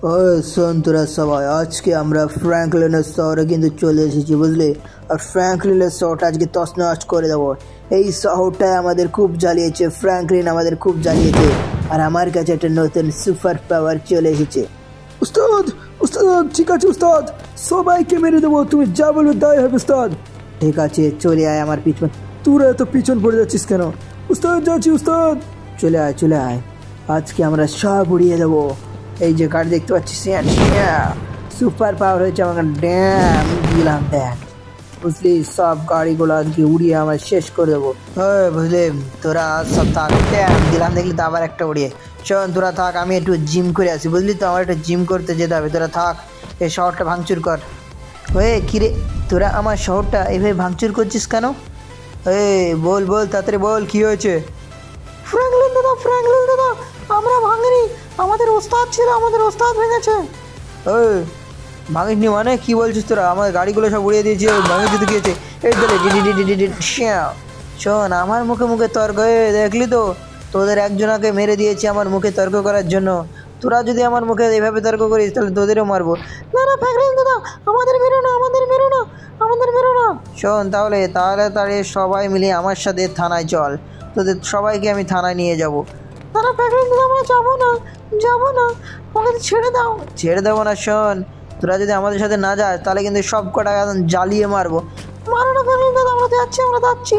ওই শোন তোরা সবাই, আজকে আমরা ফ্র্যাঙ্কলিনের শহরে কিন্তু চলে এসেছি বুঝলি। আর ফ্র্যাঙ্কলিনের শহরটা আজকে তছনছ করে দেবো। এই শহরটায় আমাদের খুব জ্বালিয়েছে, ফ্র্যাঙ্কলিন আমাদের খুব জ্বালিয়েছে। আর আমার কাছে একটা নতুন সুপার পাওয়ার চলে এসেছে। উস্তাদ উস্তাদ ঠিক আছে উস্তাদ, সবাইকে মেরে দেবো, তুমি যা বলবে তাই হবে উস্তাদ। ঠিক আছে চলে আয় আমার পিছন। তোরা এত পিছন পড়ে যাচ্ছিস কেন? উস্তাদ যাচ্ছি উস্তাদ। চলে আয় চলে আয়, আজকে আমরা সব উড়িয়ে দেবো। এই যে গাড়ি দেখতে পাচ্ছিস, সুপার পাওয়ার হয়েছে আমাকে, ড্যাম দিলাম দেখ বুঝলি। সব গাড়িগুলো আজকে উড়িয়ে আমরা শেষ করে দেবো। হ্যাঁ বুঝলি, তোরা সব থাক, ড্যাম দিলাম দেখলি তো আবার একটা উড়িয়ে। শোন তোরা থাক, আমি একটু জিম করে আসি বুঝলি তো, আমার একটু জিম করতে যেতে হবে। তোরা থাক, এই শহরটা ভাঙচুর কর। ওয়ে কিরে, তোরা আমার শহরটা এইভাবে ভাঙচুর করছিস কেন? বল বল তাড়াতাড়ি বল, কি হয়েছে? ফ্র্যাঙ্কলিন দাদা আমরা ভাঙিনি, আমাদের ওস্তাদ ছিল, আমাদের ওস্তাদ ভেঙেছে। ভাঙিসনি মানে কি বলছিস তোরা? আমার গাড়িগুলো সব উড়িয়ে দিয়েছে, ভাঙিয়ে দিতে গিয়েছে। এই দলে শোন, আমার মুখে মুখে তর্ক, দেখলি তো তোদের একজনাকে মেরে দিয়েছি আমার মুখে তর্ক করার জন্য। তোরা যদি আমার মুখে এইভাবে তর্ক করিস তাহলে তোদেরও মারবো। না না ফ্র্যাঙ্কলিন দাদা, আমাদের মেরো না, আমাদের মেরো না, আমাদের মেরো না। শোন তাহলে তাহলে সবাই মিলে আমার সাথে থানায় চল, তোদের সবাইকে আমি থানায় নিয়ে যাবো। তারা ফ্র্যাঙ্কলিন দাদা আমরা যাবো না, আমাকে ছেড়ে দাও। ছেড়ে দেবো না, শোন তোরা যদি আমাদের সাথে না যাস তাহলে কিন্তু সব কটা জ্বালিয়ে মারবো। মারো না ফ্র্যাঙ্কলিন দাদা, আমরা যাচ্ছি।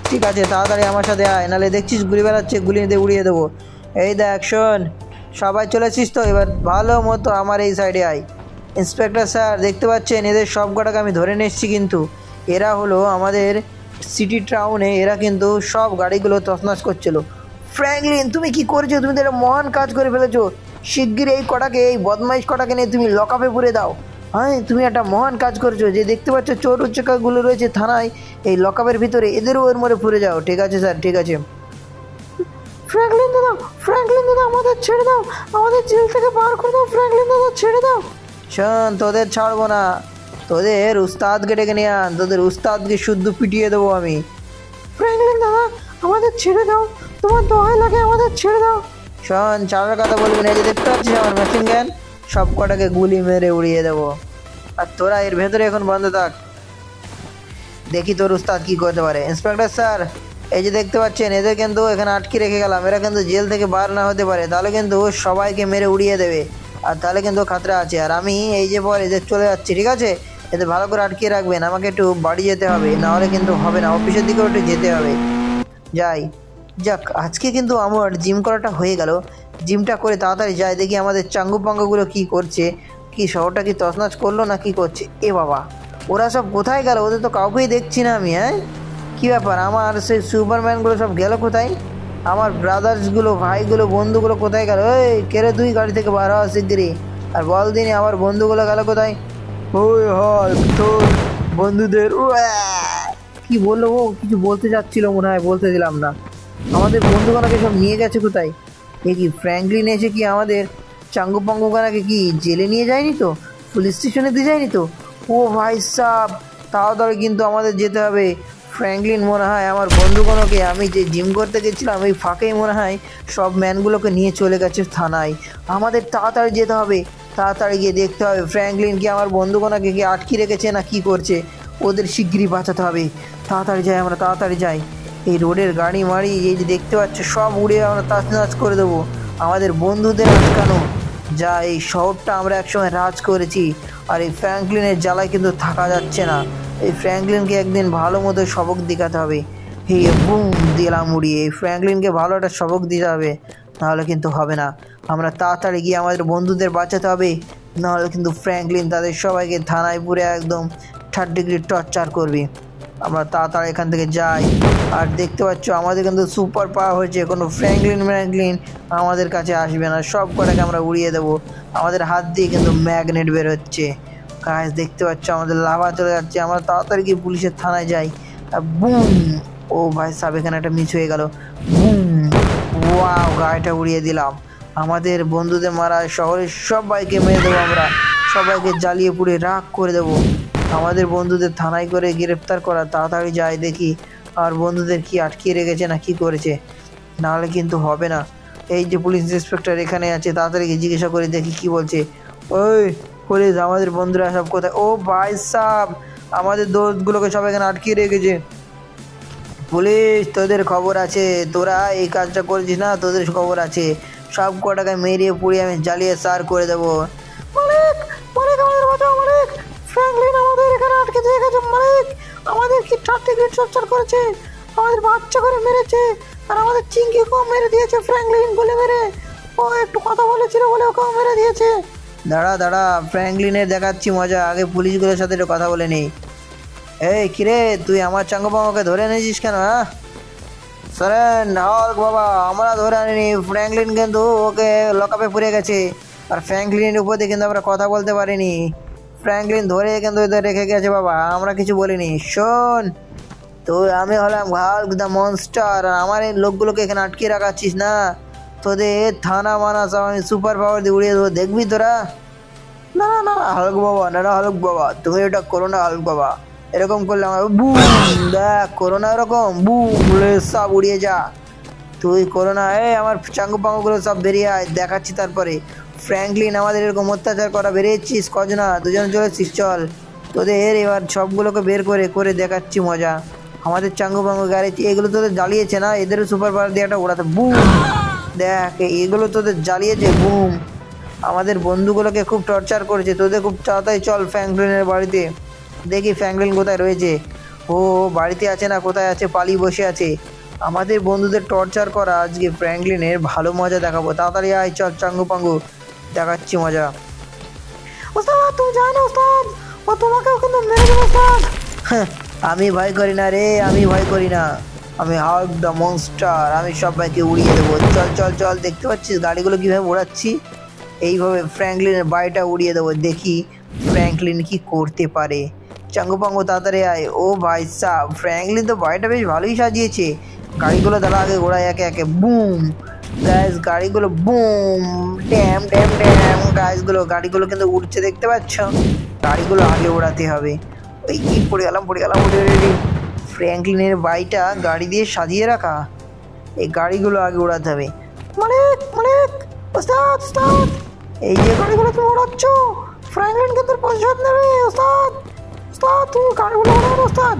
ঠিক আছে তাড়াতাড়ি আমার সাথে আয়, নাহলে দেখছিস গুলি বেড়াচ্ছে, গুলি দিয়ে উড়িয়ে দেবো। এই দেখ শোন, সবাই চলেছিস তো, এবার ভালো মতো আমার এই সাইডে আয়। ইন্সপেক্টর স্যার দেখতে পাচ্ছেন, এদের সব কটাকে আমি ধরে নিয়ে এসেছি, কিন্তু এরা হলো আমাদের সিটি টাউনে, এরা কিন্তু সব গাড়িগুলো তছনছ করছিল। ফ্র্যাঙ্কলিন তুমি কি করেছো? তুমি তো একটা মহান কাজ করে ফেলেছো। শিগগির এই কটাকে, এই বদমাইশ কটাকে নিয়ে তুমি লকআপে পুরে দাও। হ্যাঁ তুমি একটা মহান কাজ করেছো, যে দেখতে পাচ্ছ চোর উচ্চকাগুলো রয়েছে থানায়, এই লকআপের ভিতরে এদেরও ওর মধ্যে পুরে যাও। ঠিক আছে স্যার, ঠিক আছে। ফ্র্যাঙ্কলিন দাদা আমাদের ছেড়ে দাও, আমাদের জেল থেকে বার করে দাও। ফ্র্যাঙ্কলিন দাদা ছেড়ে দাও। শোন তোদের ছাড়বো না, তোদের উস্তাদকে ডেকে নিয়ে আন, তোদের উস্তাদকে শুদ্ধ পিটিয়ে দেবো আমি। ফ্র্যাঙ্কলিন দাদা আমাদের ছেড়ে দাও, তোমার দোহাই লাগে, আমাদের ছেড়ে দাও। শোন চালার কথা বলবি না, যে দেখতে পাচ্ছিস আমার মেশিন গান, সব কটাকে গুলি মেরে উড়িয়ে দেবো। আর তোরা এর ভেতরে এখন বন্ধ থাক, দেখি তোর উস্তাদ কি করতে পারে। ইন্সপেক্টর স্যার এই যে দেখতে পাচ্ছেন, এদের কিন্তু এখানে আটকে রেখে গেলাম, এরা কিন্তু জেল থেকে বার না হতে পারে, তাহলে কিন্তু সবাইকে মেরে উড়িয়ে দেবে, আর তাহলে কিন্তু খাতরা আছে। আর আমি এই যে পর এদের চলে যাচ্ছি, ঠিক আছে? এদের ভালো করে আটকে রাখবেন, আমাকে একটু বাড়ি যেতে হবে, নাহলে কিন্তু হবে না, অফিসের দিকেও একটু যেতে হবে। যাই, যাক আজকে কিন্তু আমার জিম করাটা হয়ে গেল। জিমটা করে তাড়াতাড়ি যাই, দেখি আমাদের চাঙ্গু পাঙ্গুগুলো কী করছে, কি শহরটা কি তছনছ করলো না কি করছে। এ বাবা, ওরা সব কোথায় গেল? ওদের তো কাউকেই দেখছি না আমি। কী ব্যাপার, আমার সেই সুপারম্যানগুলো সব গেল কোথায়? আমার ব্রাদার্সগুলো, ভাইগুলো, বন্ধুগুলো কোথায় গেল? এই কেরে তুই গাড়ি থেকে বার হওয়া শিগগিরি, আর বল দিনই আমার বন্ধুগুলো গেল কোথায়? ওই হাল্ক তোর বন্ধুদের কি বললো? ও কিছু বলতে যাচ্ছিল মনে হয়, বলতে দিলাম না। আমাদের বন্ধুগণকে সব নিয়ে গেছে কোথায়? এ কি ফ্র্যাঙ্কলিন এসে কি আমাদের চাঙ্গু পাঙ্গুগানাকে কি জেলে নিয়ে যায়নি তো, পুলিশ স্টেশনে দিয়ে যায়নি তো? ও ভাই সাব, তাড়াতাড়ি কিন্তু আমাদের যেতে হবে। ফ্র্যাঙ্কলিন মনে হয় আমার বন্ধুগণকে, আমি যে জিম করতে গেছিলাম এই ফাঁকেই মনে হয় সব ম্যানগুলোকে নিয়ে চলে গেছে থানায়। আমাদের তাড়াতাড়ি যেতে হবে, তাড়াতাড়ি গিয়ে দেখতে হবে ফ্র্যাঙ্কলিন কি আমার বন্ধুগণকে কি আটকে রেখেছে না কি করছে, ওদের শিগগিরই বাঁচাতে হবে। তাড়াতাড়ি যাই, আমরা তাড়াতাড়ি যাই। এই রোডের গাড়ি মাড়ি এই যে দেখতে পাচ্ছ সব উড়িয়ে আমরা তাছনাছ করে দেবো, আমাদের বন্ধুদের আটকানো। যা এই শহরটা আমরা একসময় রাজ করেছি, আর এই ফ্র্যাঙ্কলিনের জ্বালায় কিন্তু থাকা যাচ্ছে না। এই ফ্র্যাঙ্কলিনকে একদিন ভালো মতো সবক দেখাতে হবে। হে বুম দিলাম উড়িয়ে, এই ফ্র্যাঙ্কলিনকে ভালো একটা সবক দিতে হবে, নাহলে কিন্তু হবে না। আমরা তাড়াতাড়ি গিয়ে আমাদের বন্ধুদের বাঁচাতে হবে, নাহলে কিন্তু ফ্র্যাঙ্কলিন তাদের সবাইকে থানায় পুরে একদম 3rd ডিগ্রি টর্চার করবে। আমরা তাড়াতাড়ি এখান থেকে যাই। আর দেখতে পাচ্ছ আমাদের কিন্তু সুপার পাওয়ার হয়েছে, কোনো ফ্র্যাঙ্কলিন আমাদের কাছে আসবে না, সব কটাকে আমরা উড়িয়ে দেবো। আমাদের হাত দিয়ে কিন্তু ম্যাগনেট বের হচ্ছে, গাছ দেখতে পাচ্ছ আমাদের লাভা চলে যাচ্ছে। আমরা তাড়াতাড়ি গিয়ে পুলিশের থানায় যাই। বুম, ও ভাই সাব এখানে একটা মিস হয়ে গেল। বুম, ওয়াও গাড়িটা উড়িয়ে দিলাম। আমাদের বন্ধুদের মারা শহরের সবাইকে মেরে দেবো, আমরা সবাইকে জ্বালিয়ে পুড়ে রাগ করে দেবো। আমাদের বন্ধুদের থানায় করে গ্রেপ্তার করা, তাড়াতাড়ি যাই দেখি আর বন্ধুদের কি আটকিয়ে রেখেছে না কি করেছে, নাহলে কিন্তু হবে না। এই যে পুলিশ ইন্সপেক্টর এখানে আছে, তাড়াতাড়ি গিয়ে জিজ্ঞাসা করে দেখি কি বলছে। ওই পুলিশ, আমাদের বন্ধুরা সব কোথায়? ও ভাই সাব, আমাদের দোস্তগুলোকে সব এখানে আটকিয়ে রেখেছে। পুলিশ, তোদের খবর আছে, তোরা এই কাজটা করেছিস না, তোদের খবর আছে। সব কটাকে মেরিয়ে পুড়িয়ে আমি জ্বালিয়ে সার করে দেবো। মালিক, মালিক আমাদের বাঁচাও মালিক, ফ্র্যাঙ্কলিন আমাদের এখানে আটকে দিয়ে গেছে মালিক। আমাদের কি টার্টিগ্রেড টর্চার করেছে, আমাদের বাচ্চা করে মেরেছে, আর আমাদের চিঙ্কিকেও মেরে দিয়েছে ফ্র্যাঙ্কলিন গুলি মেরে। ও একটু কথা বলেছিল বলে ওকেও মেরে দিয়েছে। দাঁড়া দাঁড়া, ফ্র্যাঙ্কলিনের দেখাচ্ছি মজা, আগে পুলিশগুলোর সাথে একটু কথা বলে নিই। এই কিরে, তুই আমার চাঙ্গুপাঙ্গুকে ধরে এনেছিস কেন? হ্যাঁ সরেন হাল্ক বাবা, আমরা ধরে আনিনি, ফ্র্যাঙ্কলিন কিন্তু ওকে লকআপে পুড়ে গেছে। আর ফ্র্যাঙ্কলিনের উপর দিয়ে কিন্তু আমরা কথা বলতে পারিনি, ফ্র্যাঙ্কলিন ধরে কিন্তু এদের রেখে গেছে বাবা, আমরা কিছু বলিনি। শোন, তো আমি হলাম হাল্ক দ্য মনস্টার, আর আমার এই লোকগুলোকে এখানে আটকে রাখাচ্ছিস না, তোদের থানা মানা সব আমি সুপার পাওয়ার দিয়ে উড়িয়ে দেবো, দেখবি তোরা। না না না হাল্ক বাবা, না না হাল্ক বাবা, তুমি এটা করো না হাল্ক বাবা, এরকম করলে আমার বুম, দেখ করো না এরকম, বুম বলে সব উড়িয়ে যা। তুই করো না, আমার চাঙ্গুপাঙ্গুগুলো সব বেরিয়ে আয়, দেখাচ্ছি তারপরে। ফ্র্যাঙ্কলিন আমাদের এরকম অত্যাচার করা, বেরিয়েছিস কজনা? দুজন চলেছিস, চল তোদের এবার সবগুলোকে বের করে করে দেখাচ্ছি মজা। আমাদের চাঙ্গুপাঙ্গু গাড়ি এগুলো তোদের জ্বালিয়েছে না, এদেরও সুপার পাওয়ার দিয়ে একটা ওড়াতে, বুম দেখ এগুলো তোদের জ্বালিয়েছে, বুম। আমাদের বন্ধুগুলোকে খুব টর্চার করেছে, তোদের খুব তাড়াতাড়ি চল ফ্র্যাঙ্কলিনের বাড়িতে, দেখি ফ্র্যাঙ্কলিন কোথায় রয়েছে। ও বাড়িতে আছে না, কোথায় আছে, পালিয়ে বসে আছে। আমাদের বন্ধুদের টর্চার করা আজকে ফ্র্যাঙ্কলিনের ভালো মজা দেখাবো, তাড়াতাড়ি আয় চল চাঙ্গুপাঙ্গু, দেখাচ্ছি মজা। ওস্তাদ তুমি জানো ওস্তাদ, ও তোমাকেও কিন্তু মেরে দেবে ওস্তাদ। আমি ভয় করি না রে, আমি ভয় করি না, আমি হাল্ক দ্য মনস্টার, আমি সবাইকে উড়িয়ে দেবো। চল চল চল, দেখতে পাচ্ছিস গাড়িগুলো কীভাবে ওড়াচ্ছি, এইভাবে ফ্র্যাঙ্কলিনের বাড়িটা উড়িয়ে দেবো, দেখি ফ্র্যাঙ্কলিন কি করতে পারে। চাঙ্গুপাঙ্গু তাড়াতাড়ি আয়। ও ভাই সাহ, ফ্র্যাঙ্কলিন তো বাড়িটা বেশ ভালোই সাজিয়েছে। গাড়িগুলো দাঁড়া আগে ঘোড়ায় একে একে, বুম গাইস, গাড়িগুলো বুম, ড্যাম ড্যাম ড্যাম, গাড়িগুলো কিন্তু উঠছে, দেখতে পাচ্ছ। গাড়িগুলো আগে ওড়াতে হবে। ওই কি পড়ে গেলাম, ফ্র্যাঙ্কলিনের বাড়িটা গাড়ি দিয়ে সাজিয়ে রাখা, এই গাড়িগুলো আগে ওড়াতে হবে। মালিক মালিক, ওস্তাদ ওস্তাদ, এই যে গাড়িগুলো তুমি ওড়াচ্ছ, ফ্র্যাঙ্কলিন কিন্তু প্রতিশোধ নেবে ওস্তাদ, ওস্তাদ তুমি গাড়িগুলো ওড়াও ওস্তাদ।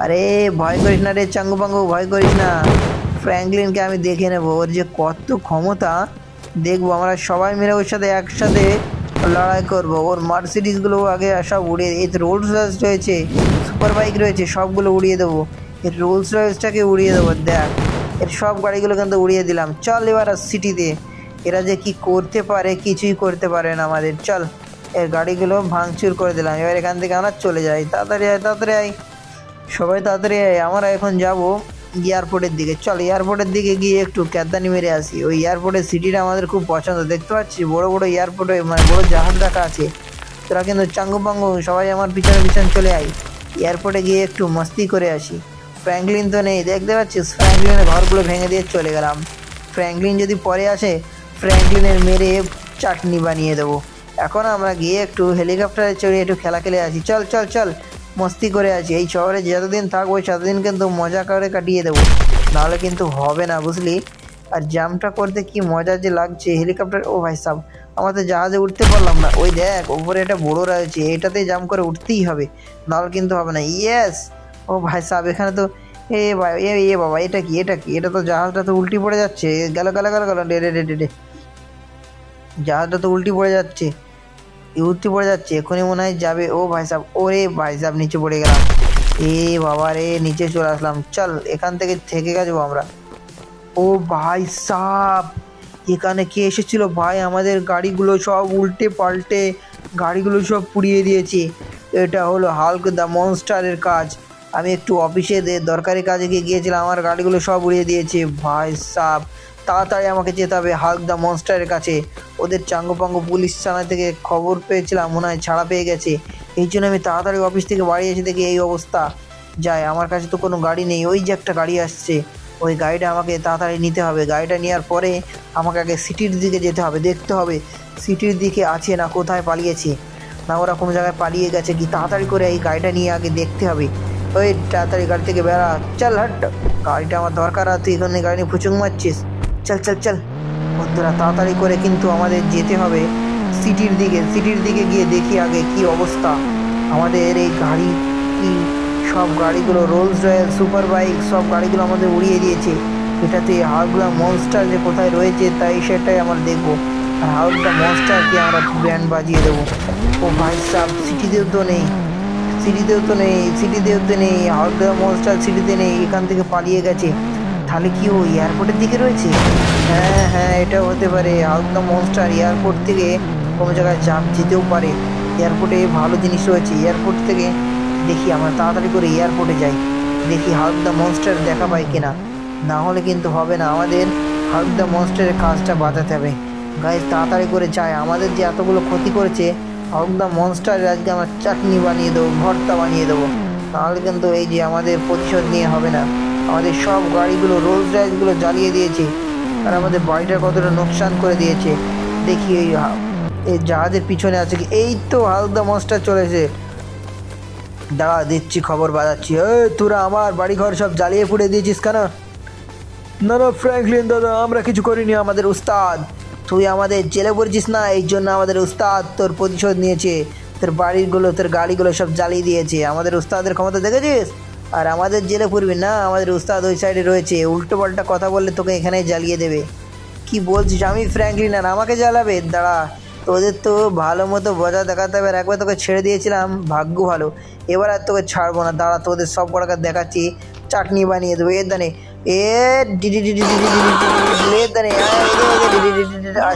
আরে ভয় করিস না রে চাঙ্গুপাঙ্গু, ভয় করিস না, ফ্র্যাঙ্কলিনকে আমি দেখে নেবো, ওর যে কত ক্ষমতা দেখবো, আমরা সবাই মিলে ওর সাথে একসাথে লড়াই করবো। ওর মার্সিডিসগুলো আগে সব উড়িয়ে, এর রোলস রয়েস রয়েছে, সুপার বাইক রয়েছে, সবগুলো উড়িয়ে দেবো, এর রোলস রয়েসটাকে উড়িয়ে দেবো। দেখ এর সব গাড়িগুলো কিন্তু উড়িয়ে দিলাম। চল এবার সিটিতে, এরা যে কি করতে পারে, কিছুই করতে পারে না আমাদের। চল এর গাড়িগুলো ভাঙচুর করে দিলাম, এবার এখান থেকে আমরা চলে যাই। তাড়াতাড়ি আয়, তাড়াতাড়ি আয়, সবাই তাড়াতাড়ি আয়। আমরা এখন যাব এয়ারপোর্টের দিকে, চল এয়ারপোর্টের দিকে গিয়ে একটু ক্যাদানি মেরে আসি। ওই এয়ারপোর্টের সিটিটা আমাদের খুব পছন্দ, দেখতে পাচ্ছি বড় বড় এয়ারপোর্টে মানে বড় জাহাজ রাখা আছে। তোরা কিন্তু চাঙ্গুপাঙ্গু সবাই আমার পিছনে পিছনে চলে আয়, এয়ারপোর্টে গিয়ে একটু মস্তি করে আসি। ফ্র্যাঙ্কলিন তো নেই, দেখতে পাচ্ছিস, ফ্র্যাঙ্কলিনের ঘরগুলো ভেঙে দিয়ে চলে গেলাম। ফ্র্যাঙ্কলিন যদি পরে আসে, ফ্র্যাঙ্কলিনের মেরে চাটনি বানিয়ে দেবো। এখন আমরা গিয়ে একটু হেলিকপ্টারে চড়ে একটু খেলা খেলে আসি। চল চল চল, মস্তি করে আছি। এই শহরে যতদিন থাকবো ততদিন কিন্তু মজা করে কাটিয়ে দেবো, নাহলে কিন্তু হবে না, বুঝলি। আর জাম্পটা করতে কি মজা যে লাগছে হেলিকপ্টার। ও ভাই সাব, আমরা তো জাহাজে উঠতে পারলাম না। ওই দেখ উপরে একটা বড় রয়েছে, এটাতে জাম্প করে উঠতেই হবে, নাহলে কিন্তু হবে না। ইয়েস, ও ভাই সাব, এখানে তো এ ভাই এ বাবা, এটা কি, এটা কি, এটা তো জাহাজটা তো উল্টি পড়ে যাচ্ছে, গেল গেল গেল গেল, ডে ডে ডে ডে, জাহাজটা তো উল্টি পড়ে যাচ্ছে, উঠতে পড়ে যাচ্ছে, এখনই মনে হয় যাবে। ও ভাই সাহেব, ওরে ভাই সাহেব, নিচে পড়ে গেলাম। এ বাবা রে, নিচে চলে আসলাম। চল এখান থেকে যাবো আমরা। ও ভাই সাহেব, এখানে কে এসেছিল ভাই, আমাদের গাড়িগুলো সব উল্টে পাল্টে গাড়িগুলো সব পুড়িয়ে দিয়েছে। এটা হলো হাল্ক দ্য মনস্টারের কাজ। আমি একটু অফিসে দরকারি কাজে গিয়েছিলাম, আমার গাড়িগুলো সব উড়িয়ে দিয়েছে ভাই সাহেব। তাড়াতাড়ি আমাকে যেতে হবে হাল্ক দ্য মনস্টারের কাছে। ওদের চাঙ্গুপাঙ্গু পুলিশ থানা থেকে খবর পেয়েছিলাম, মনে হয় ছাড়া পেয়ে গেছে, এই জন্য আমি তাড়াতাড়ি অফিস থেকে বাড়ি এসে দেখি এই অবস্থা। যায়, আমার কাছে তো কোনো গাড়ি নেই। ওই যে একটা গাড়ি আসছে, ওই গাড়িটা আমাকে তাড়াতাড়ি নিতে হবে। গাড়িটা নেওয়ার পরে আমাকে আগে সিটির দিকে যেতে হবে, দেখতে হবে সিটির দিকে আছে না কোথায় পালিয়েছে, না ওরা কোনো জায়গায় পালিয়ে গেছে কি। তাড়াতাড়ি করে এই গাড়িটা নিয়ে আগে দেখতে হবে। ওই তাড়াতাড়ি গাড়ি থেকে বেড়া, চল হাট, গাড়িটা আমার দরকার। আর তুই এখানে গাড়ি নিয়ে ফুচুং মারছিস, চল চল চল। বন্ধুরা তাড়াতাড়ি করে কিন্তু আমাদের যেতে হবে সিটির দিকে গিয়ে দেখি আগে কি অবস্থা। আমাদের এই গাড়ি কি সব গাড়িগুলো রোলস রয়েল সুপার বাইক সব গাড়িগুলো আমাদের উড়িয়ে দিয়েছে। এটাতে হাল্ক দ্য মনস্টার যে কোথায় রয়েছে তাই সেটাই আমরা দেখবো। আর হাল্ক দ্য মনস্টারকে আমরা ব্যান্ড বাজিয়ে দেবো। ও ভাই সাহেব সিটিতেও তো নেই হাল্ক দ্য মনস্টার সিটিতে নেই, এখান থেকে পালিয়ে গেছে। তাহলে কি ও এয়ারপোর্টের দিকে রয়েছে? হ্যাঁ এটাও হতে পারে। হাল্ক দ্য মনস্টার এয়ারপোর্ট থেকে কোনো জায়গায় যেতেও পারে। এয়ারপোর্টে ভালো জিনিস রয়েছে। এয়ারপোর্ট থেকে দেখি আমরা তাড়াতাড়ি করে এয়ারপোর্টে যাই, দেখি হাল্ক দ্য মনস্টার দেখা পাই কিনা। না হলে কিন্তু হবে না, আমাদের হাল্ক দ্য মনস্টারের কাজটা বাঁচাতে হবে। গাইজ তাড়াতাড়ি করে যাই, আমাদের যে এতগুলো ক্ষতি করেছে হাল্ক দ্য মনস্টার আজকে আমরা চাটনি বানিয়ে দেবো, ভর্তা বানিয়ে দেবো। নাহলে কিন্তু এই যে আমাদের প্রতিশোধ নিয়ে হবে না। আমাদের সব গাড়িগুলো রোলস রয়েসগুলো জ্বালিয়ে দিয়েছে আর আমাদের বাড়িটা কতটা নোকসান করে দিয়েছে। দেখি এই জাহাজের পিছনে আছে কি? এই তো হাল্ক দ্য মনস্টার চলেছে। দাঁড়া দিচ্ছি, খবর বাজাচ্ছি। তোরা আমার বাড়িঘর সব জ্বালিয়ে পুড়ে দিয়েছিস কেন? না ফ্র্যাঙ্কলিন দাদা, আমরা কিছু করিনি। আমাদের উস্তাদ, তুই আমাদের জেলে পড়েছিস না, এই জন্য আমাদের উস্তাদ তোর প্রতিশোধ নিয়েছে। তোর বাড়িগুলো তোর গাড়িগুলো সব জ্বালিয়ে দিয়েছে। আমাদের উস্তাদের ক্ষমতা দেখেছিস? আর আমাদের জেলে পড়বি না, আমাদের উস্তাদ ওই সাইডে রয়েছে। উল্টো পাল্টা কথা বললে তোকে এখানেই জ্বালিয়ে দেবে। কি বলছিস? আমি ফ্র্যাঙ্কলিন আর আমাকে জ্বালাবে? দাঁড়া, তোদের তো ভালো মতো বজা দেখাতে হবে। আর একবার তোকে ছেড়ে দিয়েছিলাম, ভাগ্য ভালো। এবার আর তোকে ছাড়বো না। দাঁড়া, তোদের সব কটাকে দেখাচ্ছি, চাটনি বানিয়ে দেবো। এর দানে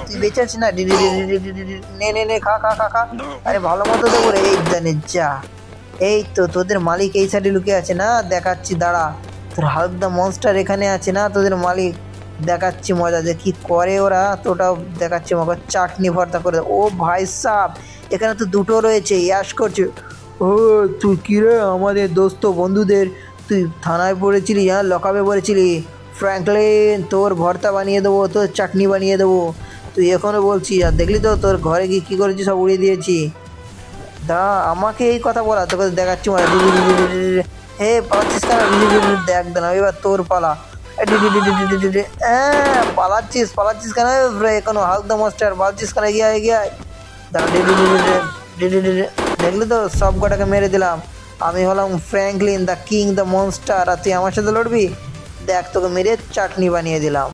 তুই বেঁচে আছিস না? নে খা। আরে ভালো মতো দেবো রে। এই দানে যা। এই তো তোদের মালিক এই সাইডে লুকিয়ে আছে না, দেখাচ্ছি। দাঁড়া, তোর হাল্ক দ্য মনস্টার এখানে আছে না, তোদের মালিক দেখাচ্ছি মজা যে কি করে ওরা। তোটাও দেখাচ্ছি মজা, চাটনি ভর্তা করে। ও ভাই সাব, এখানে তো দুটো রয়েছে, ইয়াস করছে। ও তুই কী রে, আমাদের দোস্ত বন্ধুদের তুই থানায় পড়েছিলি, হ্যাঁ লকআপে পড়েছিলি। ফ্র্যাঙ্কলিন তোর ভর্তা বানিয়ে দেবো, তোর চাটনি বানিয়ে দেবো। তুই এখনও বলছিস? আর দেখলি তো তোর ঘরে গিয়ে কী করেছি, সব উড়িয়ে দিয়েছি। আমাকে এই কথা বলা, তোকে দেখাচ্ছি মজা। হে পালাচ্ছিস কেন? দেখ দেন, এবার তোর পালা। পালাচ্ছিস কেন? এখনো হাল্ক দ্য মনস্টার পালাচ্ছিস কেন? এগিয়ে দেখলি তো সব কটাকে মেরে দিলাম। আমি হলাম Franklin the king the monster, আর তুই আমার সাথে লড়বি? দেখ তোকে মেরে চাটনি বানিয়ে দিলাম।